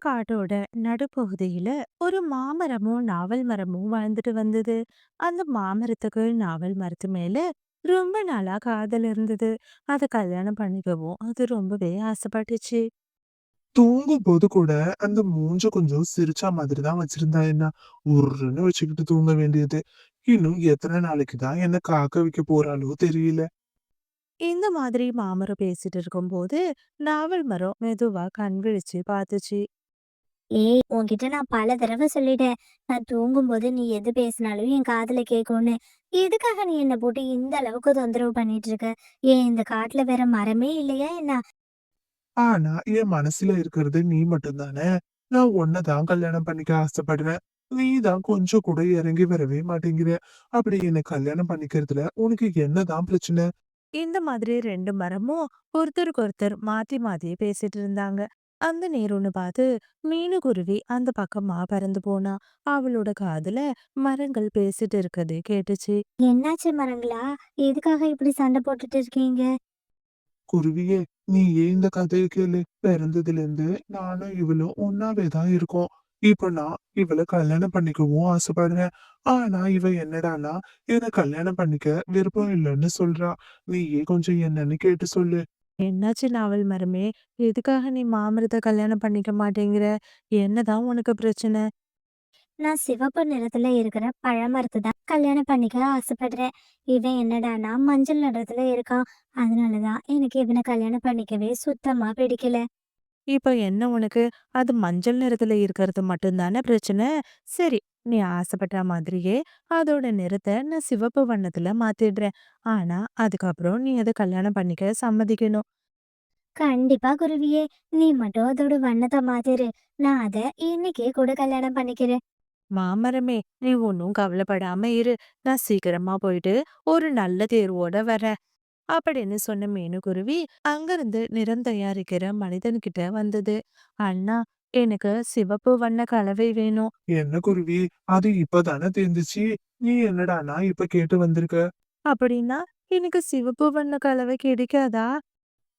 காட்டோட நடுப்பகுதியில ஒரு மாமரமும் நாவல் மரமும் வாழ்ந்துட்டு வந்தது. அந்த மாமரத்துக்கு நாவல் மரத்து மேல ரொம்ப நாளா காதல் இருந்தது. அத கல்யாணம் பண்ணிக்கவும் அது ரொம்பவே ஆசைப்பட்டுச்சு. தூங்கும்போது கூட அந்த மூஞ்ச கொஞ்சம் சிரிச்சா மாதிரி தான் வச்சிருந்தா என்ன, உர்ருன்னு வச்சுக்கிட்டு தூங்க வேண்டியது. இன்னும் எத்தனை நாளைக்கு தான் என்ன காக்க வைக்க போறாளோ தெரியல. இந்த மாதிரி மாமரம் பேசிட்டு இருக்கும்போது நாவல் மரம் மெதுவா கண் விழிச்சு பார்த்துச்சு. ஏய் உன்கிட்ட நான் பல தடவை சொல்லிட்டேன். நான் தூங்கும்போது நீ எது பேசினாலும் என் காதுல கேட்கும்னு. எதுக்காக நீ என்ன போட்டு இந்த அளவுக்கு தொந்தரவு பண்ணிட்டு இருக்க? ஏன் இந்த காட்டுல வேற மரமே இல்லையா என்ன? ஆனா என் மனசுல இருக்கிறது நீ மட்டும் தானே. நான் உன்னதான் கல்யாணம் பண்ணிக்க ஆசைப்படுறேன். நீ தான் கொஞ்சம் கூட இறங்கி வரவே மாட்டேங்கிற. அப்படி என்ன கல்யாணம் பண்ணிக்கிறதுல உனக்கு என்னதான் பிரச்சனை? இந்த மாதிரி ரெண்டு மரமும் ஒருத்தருக்கு ஒருத்தர் மாத்தி மாத்தி பேசிட்டு இருந்தாங்க. அந்த நேரம்னு பார்த்து மீனுக்குருவி அந்த பக்கமா பறந்து போனா. அவளோட காதுல மரங்கள் பேசிட்டு இருக்கது கேட்டுச்சு. என்னாச்சு மரங்களா? எதுக்காக இப்படி சண்டை போட்டுட்டு இருக்கீங்க? குருவியே, நீ ஏன் இந்த கதையை கேளு. பிறந்ததுல இருந்து நானும் இவளும் ஒன்னாவே தான் இருக்கோம். இப்ப நான் இவளை கல்யாணம் பண்ணிக்கவும் ஆசைப்படுறேன். ஆனா இவ என்னடான்னா என்ன கல்யாணம் பண்ணிக்க விருப்பம் இல்லைன்னு சொல்றா. நீயே கொஞ்சம் என்னன்னு கேட்டு சொல்லு. என்னாச்சு நாவல் மரமே? எதுக்காக நீ மாமரத்தை கல்யாணம் பண்ணிக்க மாட்டேங்கிற? என்னதான் உனக்கு பிரச்சனை? நான் சிவப்பு நிறத்துல இருக்கிற பழமரத்தை தான் கல்யாணம் பண்ணிக்க ஆசைப்படுறேன். இவன் என்னடானா மஞ்சள் நிறத்துல இருக்கான். அதனாலதான் எனக்கு இவனை கல்யாணம் பண்ணிக்கவே சுத்தமா பிடிக்கல. இப்ப என்ன உனக்கு? அது மஞ்சள் நிறத்துல இருக்கிறது மட்டும்தானே பிரச்சனை? சரி, நீ ஆசைப்பட்ட மாதிரியே அதோட நிறத்தை நான் சிவப்பு வண்ணத்துல மாத்திடுறேன். ஆனா அதுக்கப்புறம் நீ அதை கல்யாணம் பண்ணிக்க சம்மதிக்கணும். கண்டிப்பா குருவியே. நீ மட்டும் அதோட வண்ணத்தை மாத்திரு. நான் அத இன்னைக்கே கூட கல்யாணம் பண்ணிக்கிறேன். மாமரமே, நீ ஒன்னும் கவலைப்படாம இரு. நான் சீக்கிரமா போயிட்டு ஒரு நல்ல தேர்வோட வரேன். அப்படின்னு சொன்ன மீனுக்குருவி அங்கிருந்து நிறம் தயாரிக்கிற மனிதன்கிட்ட வந்தது. அண்ணா, எனக்கு சிவப்பு வண்ண கலவை வேணும். என்ன குருவி, அது இப்பதானே தெரிஞ்சுச்சு. நீ என்னடான்னா இப்ப கேட்டு வந்திருக்க. அப்படின்னா எனக்கு சிவப்பு வண்ண கலவை கிடைக்காதா?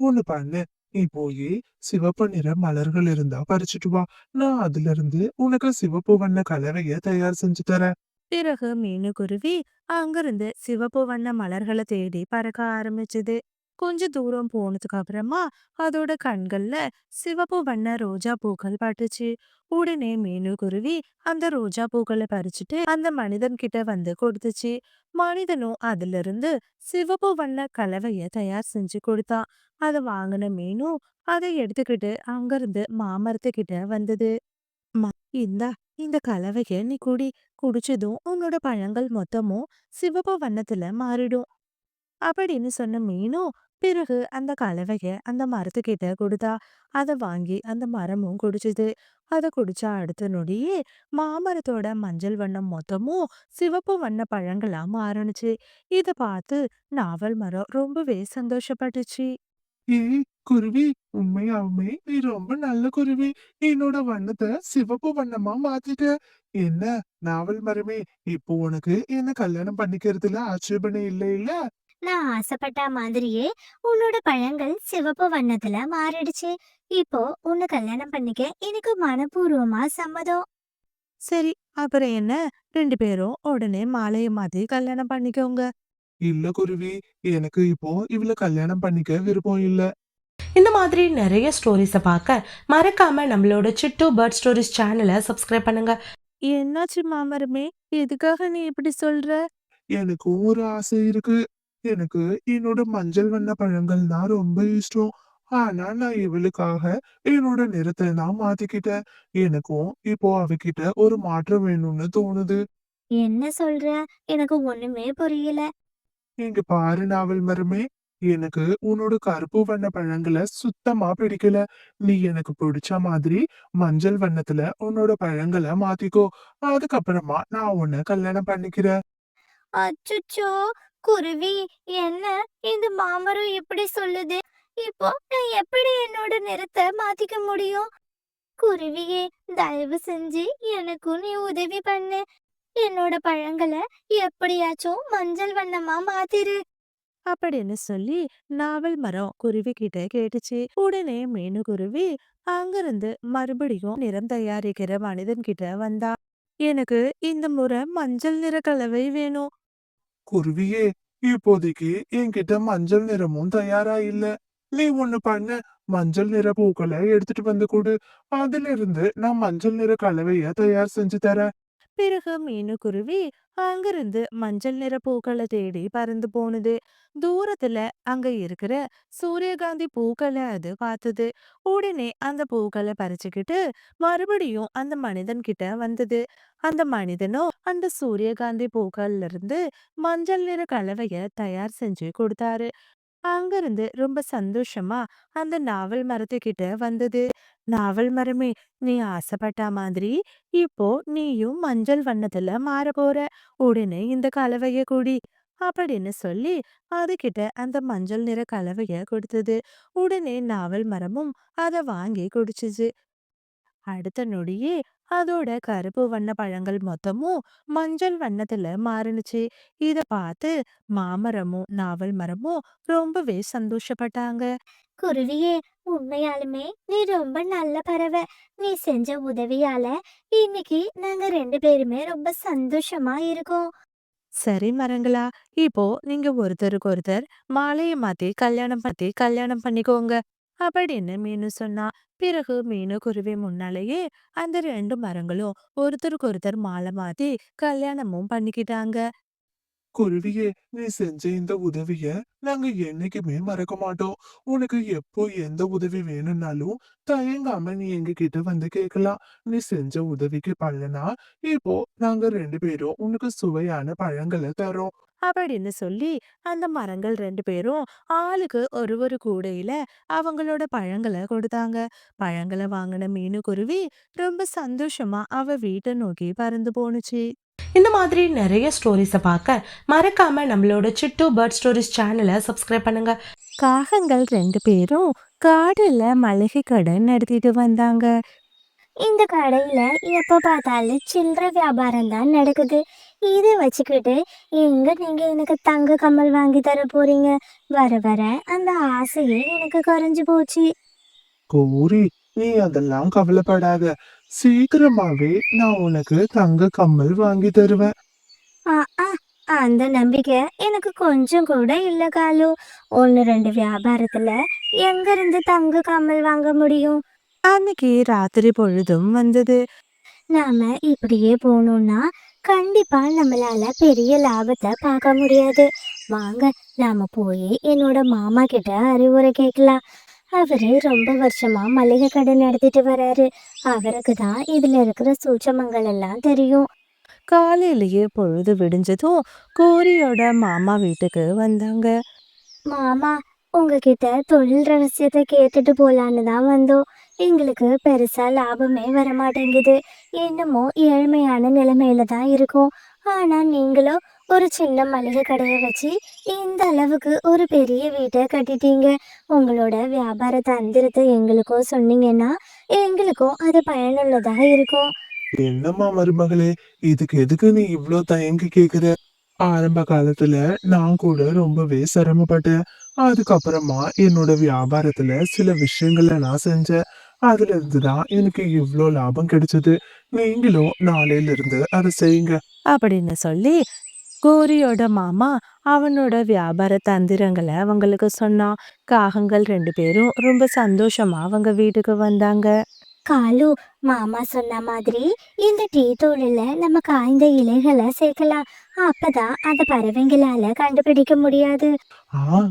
ஒண்ணு பண்ணு. நீ போய் சிவப்பு நிற மலர்கள் இருந்தா பறிச்சுட்டு வா. நான் அதுல இருந்து உனக்கு சிவப்பு வண்ண கலவைய தயார் செஞ்சு தரேன். பிறகு மீனுக்குருவி அங்கிருந்து சிவப்பு வண்ண மலர்களை தேடி பறக்க ஆரம்பிச்சது. கொஞ்ச தூரம் போனதுக்கு அப்புறமா அதோட கண்கள்ல சிவப்பு வண்ண ரோஜா பூக்கள் பட்டுச்சு. உடனே மீனுக்குருவி அந்த ரோஜா பூக்களை பறிச்சுட்டு அந்த மனிதன் கிட்ட வந்து கொடுத்துச்சு. மனிதனும் அதுல இருந்து சிவப்பு வண்ண கலவைய தயார் செஞ்சு கொடுத்தான். அதை வாங்கின மீனும் அதை எடுத்துக்கிட்டு அங்கிருந்து மாமரத்துக்கிட்ட வந்தது. மா, இந்தா, இந்த கலவைய நீ குடி. குடிச்சதும் உன்னோட பழங்கள் மொத்தமும் சிவப்பு வண்ணத்துல மாறிடும். அப்படின்னு சொன்ன மீனும் பிறகு அந்த கலவைய அந்த மரத்துக்கிட்ட கொடுத்தா. அதை வாங்கி அந்த மரமும் குடிச்சுது. அதை குடிச்ச அடுத்த நொடியே மாமரத்தோட மஞ்சள் வண்ணம் மொத்தமும் சிவப்பு வண்ண பழங்களா மாறுனுச்சு. இத பார்த்து நாவல் மரம் ரொம்பவே சந்தோஷப்பட்டுச்சு. ஏய் குருவி, உண்மையாவுமே நீ ரொம்ப நல்ல குருவி. என்னோட வண்ணத்தை சிவப்பு வண்ணமா மாத்திட்ட. என்ன நாவல் மரமே, இப்போ உனக்கு என்ன கல்யாணம் பண்ணிக்கிறதுல ஆட்சேபனை இல்லை இல்ல? நான் ஆசைப்பட்ட மாதிரியே உன்னோட பழங்கள் சிவப்பு வண்ணத்துல மாறிடுச்சு. இப்போ உன்னை கல்யாணம் பண்ணிக்க எனக்கு மனப்பூர்வமா சம்மதம். சரி, அப்புறம் என்ன? ரெண்டு பேரும் உடனே மாலையை மாத்தி கல்யாணம் பண்ணிக்கோங்க. இல்ல குருவி, எனக்கு இப்போ இவள கல்யாணம் பண்ணிக்க விருப்பம் இல்ல. இந்த மாதிரி நிறைய ஸ்டோரிஸை பார்க்க மறக்காம நம்மளோட சிட்டு பேர்ட் ஸ்டோரிஸ் சேனலை சப்ஸ்கிரைப் பண்ணுங்க. என்னாச்சு மாமரமே? எதுக்காக நீ இப்படி சொல்ற? எனக்கும் ஒரு ஆசை இருக்கு. எனக்கு என்னோட மஞ்சள் வண்ண பழங்கள்னா ரொம்ப இஷ்டம். ஆனா நான் இவளுக்காக என்னோட நிறத்தை நான் மாத்திக்கிட்டேன். எனக்கும் இப்போ அவகிட்ட ஒரு மாற்றம் வேணும்னு தோணுது. என்ன சொல்ற? எனக்கு ஒண்ணுமே புரியல. இங்க பாரு நாவல் மரமே, எனக்கு உன்னோட கருப்பு வண்ண பழங்களை சுத்தமா பிடிக்கல. நீ எனக்கு பிடிச்ச மாதிரி மஞ்சள் வண்ணத்துல உன்னோட பழங்களை மாத்திக்கோ. அதுக்கப்புறமா நான் உன்னை கல்யாணம் பண்ணிக்கிறேன். அச்சுச்சோ! குருவி, என்ன இந்த மாமரம் இப்படி சொல்லுது? இப்போ நான் எப்படி என்னோட நிறத்தை மாத்திக்க முடியும்? குருவியே, தயவு செஞ்சு எனக்கும் நீ உதவி பண்ணு. என்னோட பழங்களை எப்படியாச்சும் மஞ்சள் வண்ணமா மாத்திரு. அப்படின்னு சொல்லி நாவல் மரம் குருவி கிட்ட கேட்டுச்சு. உடனே மீனுக்குருவி அங்கிருந்து மறுபடியும் நிறம் தயாரிக்கிற மனிதன் கிட்ட வந்தா. எனக்கு இந்த முறை மஞ்சள் நிற கலவை வேணும். குருவியே, இப்போதைக்கு என்கிட்ட மஞ்சள் நிறமும் தயாரா இல்ல. நீ ஒண்ணு பண்ணு, மஞ்சள் நிற பூக்களை எடுத்துட்டு வந்து கொடு. அதுல இருந்து நான் மஞ்சள் நிற கலவைய தயார் செஞ்சு தரேன். பிறகு மீனுக்குருவி அங்கிருந்து மஞ்சள் நிற பூக்களை தேடி பறந்து போனது. தூரத்துல அங்க இருக்கிற சூரியகாந்தி பூக்களை அது பார்த்தது. உடனே அந்த பூக்களை பறிச்சுக்கிட்டு மறுபடியும் அந்த மனிதன் கிட்ட வந்தது. அந்த மனிதனோ அந்த சூரியகாந்தி பூக்கள்ல இருந்து மஞ்சள் நிற கலவைய தயார் செஞ்சு கொடுத்தாரு. அங்கிருந்து ரொம்ப சந்தோஷமா அந்த நாவல் மரத்துக்கிட்ட வந்தது. நாவல் மரமே, நீ ஆசைப்பட்ட மாதிரி இப்போ நீயும் மஞ்சள் வண்ணத்துல மாற போற. உடனே இந்த கலவைய குடி அப்படின்னு சொல்லி அதுகிட்ட அந்த மஞ்சள் நிற கலவைய கொடுத்தது. உடனே நாவல் மரமும் அதை வாங்கி குடிச்சுச்சு. அடுத்த நொடியே அதோட கருப்பு வண்ண பழங்கள் மொத்தமும் மஞ்சள் வண்ணத்துல மாறுனுச்சு. இத பார்த்து மாமரமும் நாவல் மரமும் ரொம்பவே சந்தோஷப்பட்டாங்க. குருவியே, உண்மையாலுமே நீ ரொம்ப நல்ல பறவை. நீ செஞ்ச உதவியால இன்னைக்கு நாங்க 2 பேருமே ரொம்ப சந்தோஷமா இருக்கோம். சரி மரங்களா, இப்போ நீங்க ஒருத்தருக்கு ஒருத்தர் மாலைய மாத்தி கல்யாணம் பண்ணிக்கோங்க அப்படின்னு மீனு சொன்னா. பிறகு மீனு குருவி முன்னாலேயே அந்த 2 மரங்களும் ஒருத்தருக்கு ஒருத்தர் மாலை மாத்தி கல்யாணமும் பண்ணிக்கிட்டாங்க. குருவியே, நீ செஞ்ச இந்த உதவிய நாங்க என்னைக்குமே மறக்க மாட்டோம். உனக்கு எப்போ எந்த உதவி வேணும்னாலும் தயங்காம நீ எங்க கிட்ட வந்து கேட்கலாம். நீ செஞ்ச உதவிக்கு பலனா இப்போ நாங்க 2 பேரும் உனக்கு சுவையான பழங்களை தரோம். அப்படின்னு சொல்லி அந்த மரங்கள் 2 பேரும் ஆளுக்கு ஒரு கூடையில அவங்களோட பழங்களை கொடுத்தாங்க. பழங்களை வாங்கின மீனுக்குருவி ரொம்ப சந்தோஷமா அவ வீட்டை நோக்கி பறந்து போணுச்சு. இந்த மாதிரி நிறைய ஸ்டோரிஸை பார்க்க மறக்காம நம்மளோட சிட்டு பேர்ட் ஸ்டோரிஸ் சேனலை சப்ஸ்கிரைப் பண்ணுங்க. காகங்கள் 2 பேரும் காடுல மளிகை கடை நடத்திட்டு வந்தாங்க. இந்த கடையில எப்ப பார்த்தாலும் சில்லறை வியாபாரம் தான் நடக்குது. இதை வச்சுக்கிட்டு எங்க நீங்க எனக்கு தங்க கம்மல் வாங்கி தர போறீங்க? வர வர அந்த ஆசையே எனக்கு குறைஞ்சு போச்சு. கௌரி, நீ அதெல்லாம் கவலைப்படாத. சீக்கிரமாவே நான் உனக்கு தங்க கம்மல் வாங்கி தருவேன். ஆ ஆ அந்த நம்பிக்கை எனக்கு கொஞ்சம் கூட இல்ல காலு. 1 2 வியாபாரத்துல எங்க இருந்து தங்க கம்மல் வாங்க முடியும்? அன்னைக்கு ராத்திரி பொழுதும் வந்தது. நாம இப்படியே போனோம்னா கண்டிப்பா நம்மளால பெரிய லாபத்தை பார்க்க முடியாது. வாங்க, நாம போய் என்னோட மாமா கிட்ட அறிவுரை கேட்கலாம். அவரு ரொம்ப வருஷமா மளிகை கடை நடத்திட்டு வராரு. அவருக்கு தான் இதுல இருக்கிற சூட்சமங்கள் எல்லாம் தெரியும். காலையிலேயே பொழுது விடிஞ்சதும் கோரியோட மாமா வீட்டுக்கு வந்தாங்க. மாமா, உங்ககிட்ட தொழில் ரகசியத்தை கேட்டுட்டு போலான்னு தான் வந்தோம். எங்களுக்கு பெருசா லாபமே வர மாட்டேங்குது. என்னமோ ஏழ்மையான நிலைமையில தான் இருக்கோம். ஆனா நீங்களும் ஒரு சின்ன மளிகை கடையை வச்சு இந்த அளவுக்கு ஒரு பெரிய வீட்டை கட்டிட்டீங்க. உங்களோட வியாபார தந்திரத்தை எங்களுக்கும் சொன்னீங்கன்னா எங்களுக்கும் அது பயனுள்ளதாக இருக்கும். என்னம்மா மருமகளே, இதுக்கு எதுக்கு நீ இவ்ளோ தயங்கி கேக்குற? ஆரம்ப காலத்துல நான் கூட ரொம்பவே சிரமப்பட்டேன். அதுக்கப்புறமா என்னோட வியாபாரத்துல சில விஷயங்களை நான் செஞ்சேன். அதுல இருந்துதான் எனக்கு இவ்ளோ லாபம் கிடைச்சது. நீங்களும் நாளையில இருந்து அதை செய்யுங்க. அப்படின்னு சொல்லி கோரியோட மாமா அவனோட வியாபார தந்திரங்களை அவங்களுக்கு சொன்னான். காகங்கள் 2 பேரும் ரொம்ப சந்தோஷமா அவங்க வீட்டுக்கு வந்தாங்க. காலு, மாமா சொன்ன மாதிரி இந்த டீ தூளில நம்ம காய்ந்த இலைகளை சேர்க்கலாம். அப்பதான் அந்த பறவைங்களால கண்டுபிடிக்க முடியாது.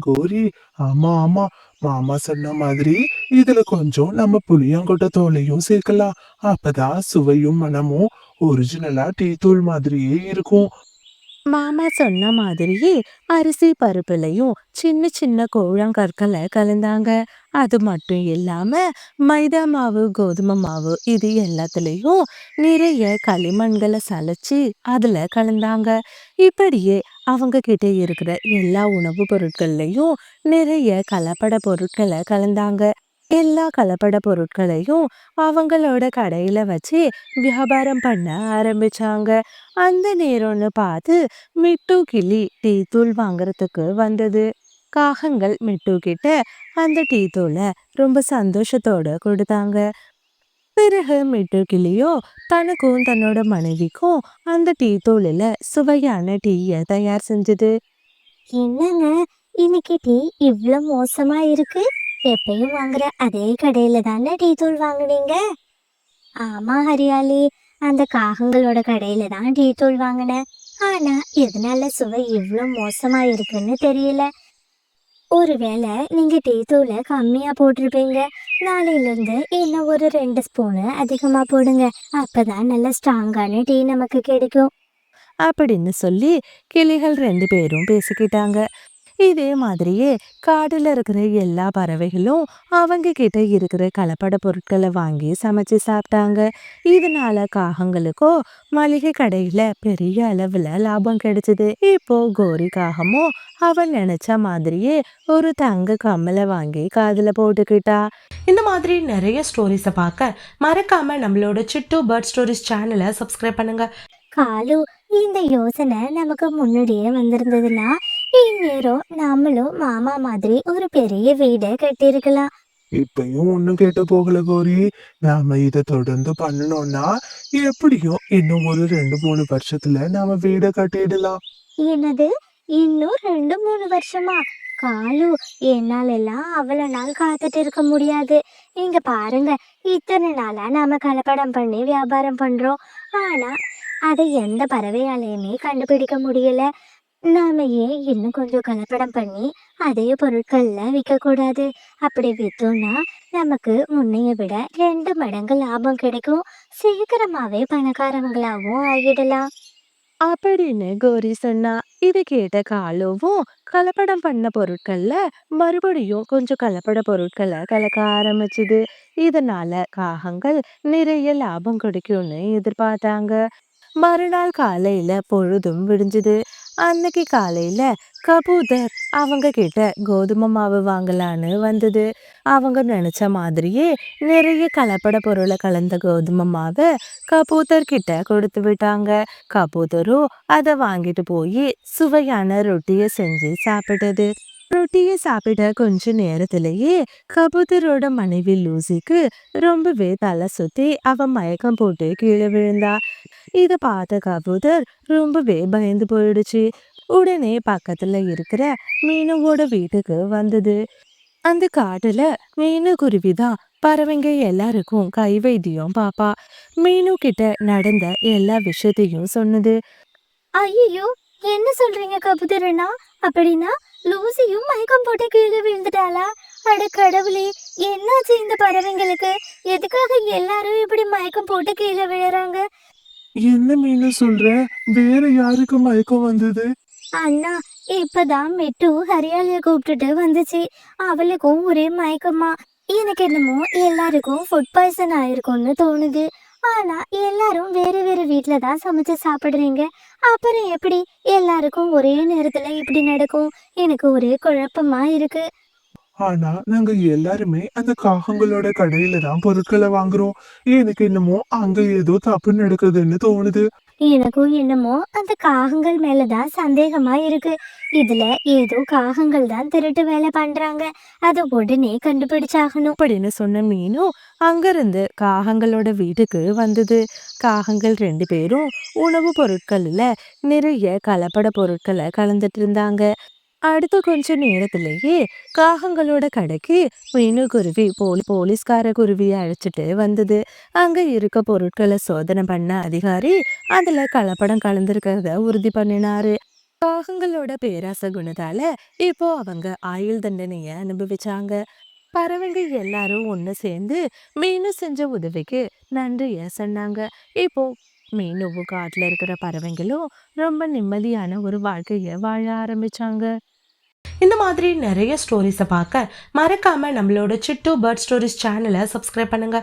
கௌரி, ஆமா ஆமா, மாமா சொன்ன மாதிரி இதுல கொஞ்சம் நம்ம புளியங்கொட்டை தோலையும் சேர்க்கலாம். அப்பதான் சுவையும் மனமும் ஒரிஜினலா டீ தூள் மாதிரியே இருக்கும். மாமா சொன்ன மாதிரியே அரிசி பருப்புலையும் சின்ன சின்ன கூழாங்கற்களை கலந்தாங்க. அது மட்டும் இல்லாம மைதா மாவு, கோதுமை மாவு இது எல்லாத்துலயும் நிறைய களிமண்களை சலைச்சு அதுல கலந்தாங்க. இப்படியே அவங்க கிட்ட இருக்கிற எல்லா உணவுப் பொருட்கள்லயும் நிறைய கலப்பட பொருட்களை கலந்தாங்க. எல்லா கலப்பட பொருட்களையும் அவங்களோட கடையில வச்சு வியாபாரம் பண்ண ஆரம்பிச்சாங்க. அந்த நேரம்னு பார்த்து மிட்டு கிளி டீ தூள் வாங்குறதுக்கு வந்தது. காகங்கள் மிட்டு கிட்ட அந்த டீ தூளை ரொம்ப சந்தோஷத்தோட கொடுத்தாங்க. பிறகு மிட்டு கிளியோ தனக்கும் தன்னோட மனைவிக்கும் அந்த டீ தூளில் சுவையான டீயை தயார் செஞ்சது. என்னங்க, இன்னைக்கு டீ இவ்ளோ மோசமா இருக்கு? எப்பயும் வாங்குற அதே கடையில தானே டீ தூள் வாங்குனீங்க? ஆமா ஹரியாலி, அந்த காகங்களோட கடையில தான் டீ தூள் வாங்கினேன். ஆனா எதனால சுவை இவ்ளோ மோசமா இருக்குன்னு தெரியல. ஒருவேளை நீங்க டீ தூளை கம்மியா போட்டிருப்பீங்க. நாளையில இருந்து இன்னும் ஒரு 2 ஸ்பூனு அதிகமா போடுங்க. அப்பதான் நல்ல ஸ்ட்ராங்கான டீ நமக்கு கிடைக்கும். அப்படின்னு சொல்லி கிளிகள் 2 பேரும் பேசிக்கிட்டாங்க. இதே மாதிரியே காடுல இருக்கிற எல்லா பறவைகளும் அவங்க கிட்ட இருக்கிற கலப்பட பொருட்களை வாங்கி சமைச்சு சாப்பிட்டாங்க. இதனால காகங்களுக்கோ மளிகை கடையில பெரிய அளவுல லாபம் கிடைச்சது. இப்போ கோரி காகமும் அவன் நினைச்ச மாதிரியே ஒரு தங்க கம்மலை வாங்கி காதுல போட்டுக்கிட்டா. இந்த மாதிரி நிறைய ஸ்டோரிஸை பார்க்க மறக்காம நம்மளோட சிட்டு பேர்ட் ஸ்டோரிஸ் சேனலை சப்ஸ்கிரைப் பண்ணுங்க. காலு, இந்த யோசனை நமக்கு முன்னாடியே வந்திருந்ததுன்னா இந்நேரம் நாமளும் மாமா மாதிரி ஒரு பெரிய வீடை கட்டியிருக்கலாம். இப்பயும் ஒண்ணும் கேட்டு போகல கோரி. நாம இதை தொடர்ந்து பண்ணணும்னா எப்படியும் இன்னும் ஒரு 2-3 வருஷத்துல நாம வீடை கட்டிடலாம். என்னது, இன்னும் 2-3 வருஷமா? காலு, என்னால எல்லாம் அவ்வளவு நாள் காத்துட்டு இருக்க முடியாது. இங்க பாருங்க, இத்தனை நாளா நாம கலப்படம் பண்ணி வியாபாரம் பண்றோம். ஆனா அதை எந்த பறவையாலையுமே கண்டுபிடிக்க முடியல. நாம ஏன் இன்னும் கொஞ்சம் கலப்படம் பண்ணி அதே பொருட்கள்ல விற்க கூடாது? அப்படி வித்தோம்னா நமக்கு முன்னைய விட 2 மடங்கு லாபம் கிடைக்கும். சீக்கிரமாவே பணக்காரங்களாவும் ஆகிடலாம். அப்படின்னு கோரி சொன்னா. இது கேட்ட காலுவும் கலப்படம் பண்ண பொருட்கள்ல மறுபடியும் கொஞ்சம் கலப்பட பொருட்களை கலக்க ஆரம்பிச்சுது. இதனால காகங்கள் நிறைய லாபம் கிடைக்கும்னு எதிர்பார்த்தாங்க. மறுநாள் காலையில பொழுதும் விடிஞ்சுது. அன்னைக்கு காலையில கபூதர் அவங்க கிட்ட கோதுமை மாவு வாங்கலான்னு வந்தது. அவங்க நினைச்ச மாதிரியே நிறைய கலப்பட பொருளை கலந்த கோதுமை மாவை கபூதர் கிட்ட கொடுத்து விட்டாங்க. கபூதரும் அதை வாங்கிட்டு போய் சுவையான ரொட்டியை செஞ்சு சாப்பிட்டது. ரொட்டியை சாப்பிட்ட கொஞ்ச நேரத்திலேயே கபூதரோட மனைவி லூசிக்கு ரொம்பவே தலை சுத்தி அவ மயக்கம் போட்டு கீழே விழுந்தா. இத பார்த்த கபூதர் ரொம்பவே பயந்து போயிடுச்சு. உடனே பக்கத்துல இருக்கிற மீனுவோட வீட்டுக்கு வந்தது. அந்த காட்டுல மீனு குருவிதான் பறவைங்க எல்லாருக்கும் கை வைத்தியம் பாப்பா. மீனு கிட்ட நடந்த எல்லா விஷயத்தையும் சொன்னது. ஐயோ, என்ன சொல்றீங்க கபுதரனா? அப்படின்னா லூசியும் மயக்கம் போட்டு கீழே விழுந்துட்டாளா? அட கடவுளே, என்னாச்சு இந்த பறவைங்களுக்கு? எதுக்காக எல்லாரும் இப்படி மயக்கம் போட்டு கீழே விழுறாங்க? என்ன மீனு சொல்ற? வேற யாருக்கு மயக்கம் வந்தது? அண்ணா, இப்பதான் மெட்டு ஹரியாலிய கூப்பிட்டுட்டு வந்துச்சு. அவளுக்கும் ஒரே மயக்கமா. எனக்கு என்னமோ எல்லாருக்கும் ஃபுட் பாய்சன் ஆயிருக்கும்னு தோணுது. ஆனா எல்லாரும் வேற வேற வீட்ல தான் சமைச்சு சாப்பிடுறீங்க. அப்புறம் எப்படி எல்லாருக்கும் ஒரே நேரத்துல இப்படி நடக்கும்? எனக்கு ஒரே குழப்பமா இருக்கு. ஆனா நாங்க எல்லாருமே அந்த காகங்களோட கடையில தான் பொருட்களை வாங்குறோம். எனக்கு என்னமோ அங்க ஏதோ தப்பு நடக்குதுன்னு தோணுது. எனக்கும் என்னமோ அந்த காகங்கள் மேலதான் சந்தேகமா இருக்கு. இதுல ஏதோ காகங்கள் தான் திருட்டு வேலை பண்றாங்க. அதை உடனே கண்டுபிடிச்சாகணும். அப்படின்னு சொன்ன மீனும் அங்கிருந்து காகங்களோட வீட்டுக்கு வந்தது. காகங்கள் 2 பேரும் உணவு பொருட்கள்ல நிறைய கலப்பட பொருட்களை கலந்துட்டு இருந்தாங்க. அடுத்த கொஞ்ச நேரத்திலேயே காகங்களோட கடைக்கு மீனு குருவி போலீஸ்கார குருவியை அழைச்சிட்டு வந்தது. அங்க இருக்க பொருட்களை சோதனை பண்ண அதிகாரி அதுல கலப்படம் கலந்திருக்கிறத உறுதி பண்ணினாரு. காகங்களோட பேராசை குணத்தால இப்போ அவங்க ஆயுள் தண்டனைய அனுபவிச்சாங்க. பறவைங்க எல்லாரும் ஒண்ணு சேர்ந்து மீனு செஞ்ச உதவிக்கு நன்றிய சொன்னாங்க. இப்போ மீனுவும் காட்டுல இருக்கிற பறவைங்களும் ரொம்ப நிம்மதியான ஒரு வாழ்க்கைய வாழ ஆரம்பிச்சாங்க. இந்த மாதிரி நிறைய ஸ்டோரிஸை பார்க்க மறக்காம நம்மளோட சிட்டு பேர்ட் ஸ்டோரிஸ் சேனலை சப்ஸ்கிரைப் பண்ணுங்க.